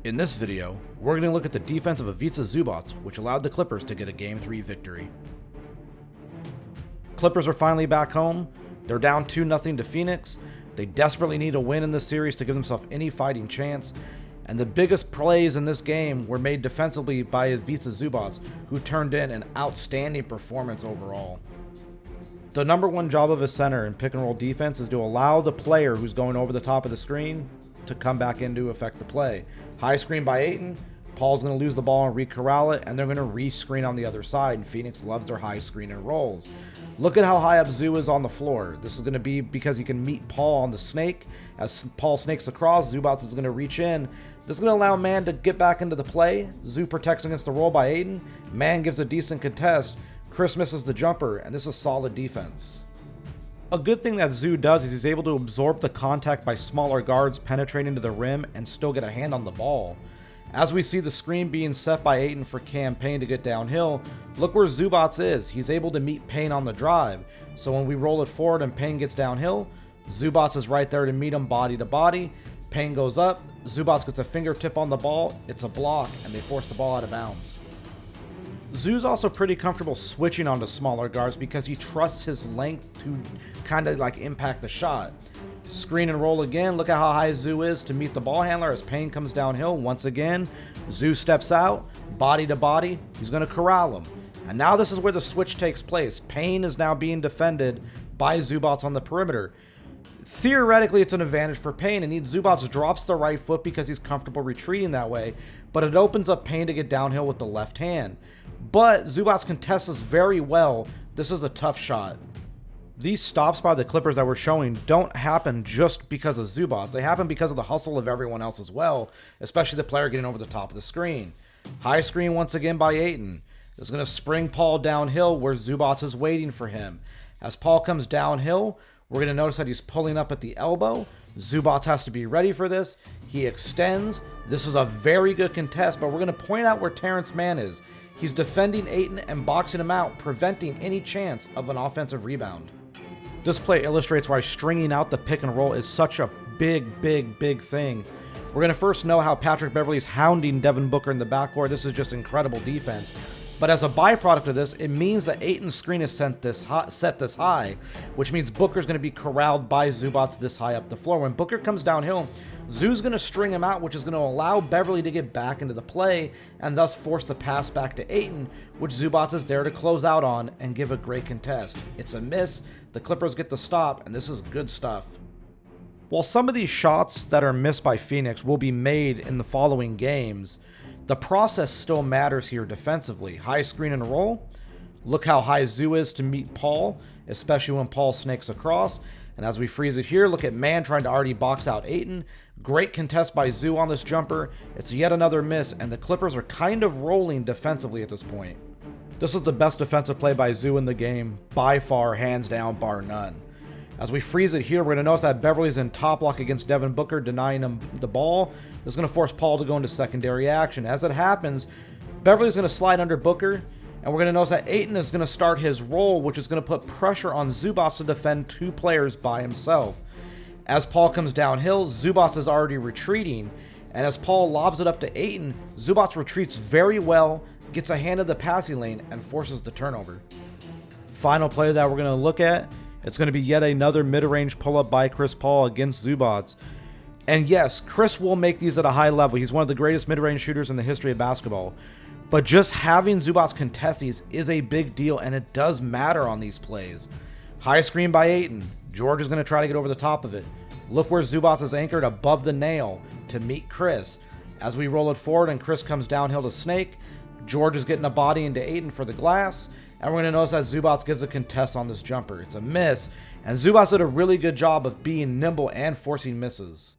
In this video, we're going to look at the defense of Ivica Zubac, which allowed the Clippers to get a Game 3 victory. Clippers are finally back home. They're down 2-0 to Phoenix. They desperately need a win in this series to give themselves any fighting chance. And the biggest plays in this game were made defensively by Ivica Zubac, who turned in an outstanding performance overall. The number one job of a center in pick and roll defense is to allow the player who's going over the top of the screen to come back in to affect the play. High screen by Ayton. Paul's going to lose the ball and re-corral it, and they're going to re-screen on the other side, and Phoenix loves their high screen and rolls. Look at how high up Zoo is on the floor. This is going to be because he can meet Paul on the snake. As Paul snakes across, Zubac is going to reach in. This is going to allow Man to get back into the play. Zoo protects against the roll by Ayton. Man gives a decent contest. Chris misses the jumper, and this is solid defense. A good thing that Zoo does is he's able to absorb the contact by smaller guards penetrating to the rim and still get a hand on the ball. As we see the screen being set by Ayton for Cam Payne to get downhill, look where Zubac is. He's able to meet Payne on the drive. So when we roll it forward and Payne gets downhill, Zubac is right there to meet him body to body. Payne goes up, Zubac gets a fingertip on the ball, it's a block, and they force the ball out of bounds. Zoo's also pretty comfortable switching onto smaller guards because he trusts his length to kind of like impact the shot. Screen and roll again. Look at how high Zoo is to meet the ball handler as Payne comes downhill. Once again, Zoo steps out, body to body. He's going to corral him. And now this is where the switch takes place. Payne is now being defended by Zubac on the perimeter. Theoretically, it's an advantage for Payne, and Zubac drops the right foot because he's comfortable retreating that way, but it opens up Payne to get downhill with the left hand. But Zubac contests this very well. This is a tough shot. These stops by the Clippers that we're showing don't happen just because of Zubac. They happen because of the hustle of everyone else as well, especially the player getting over the top of the screen. High screen once again by Ayton. Is going to spring Paul downhill where Zubac is waiting for him. As Paul comes downhill, we're going to notice that he's pulling up at the elbow. Zubac has to be ready for this. He extends. This is a very good contest, but we're going to point out where Terrence Mann is. He's defending Ayton and boxing him out, preventing any chance of an offensive rebound. This play illustrates why stringing out the pick and roll is such a big thing. We're going to first know how Patrick Beverley is hounding Devin Booker in the backcourt. This is just incredible defense. But as a byproduct of this, it means that Ayton's screen is set this high, which means Booker's going to be corralled by Zubac this high up the floor. When Booker comes downhill, Zoo's going to string him out, which is going to allow Beverley to get back into the play and thus force the pass back to Ayton, which Zubac is there to close out on and give a great contest. It's a miss. The Clippers get the stop, and this is good stuff. While some of these shots that are missed by Phoenix will be made in the following games, the process still matters here defensively. High screen and roll. Look how high Zoo is to meet Paul, especially when Paul snakes across. And as we freeze it here, look at Man trying to already box out Ayton. Great contest by Zoo on this jumper. It's yet another miss, and the Clippers are kind of rolling defensively at this point. This is the best defensive play by Zoo in the game, by far, hands down, bar none. As we freeze it here, we're going to notice that Beverley's in top lock against Devin Booker, denying him the ball. This is going to force Paul to go into secondary action. As it happens, Beverley's going to slide under Booker, and we're going to notice that Ayton is going to start his roll, which is going to put pressure on Zubac to defend two players by himself. As Paul comes downhill, Zubac is already retreating, and as Paul lobs it up to Ayton, Zubac retreats very well, gets a hand of the passing lane, and forces the turnover. Final play that we're going to look at, it's going to be yet another mid-range pull-up by Chris Paul against Zubac. And yes, Chris will make these at a high level. He's one of the greatest mid-range shooters in the history of basketball. But just having Zubac contest these is a big deal, and it does matter on these plays. High screen by Ayton. George is going to try to get over the top of it. Look where Zubac is anchored above the nail to meet Chris. As we roll it forward and Chris comes downhill to snake, George is getting a body into Ayton for the glass. And we're going to notice that Zubac gives a contest on this jumper. It's a miss. And Zubac did a really good job of being nimble and forcing misses.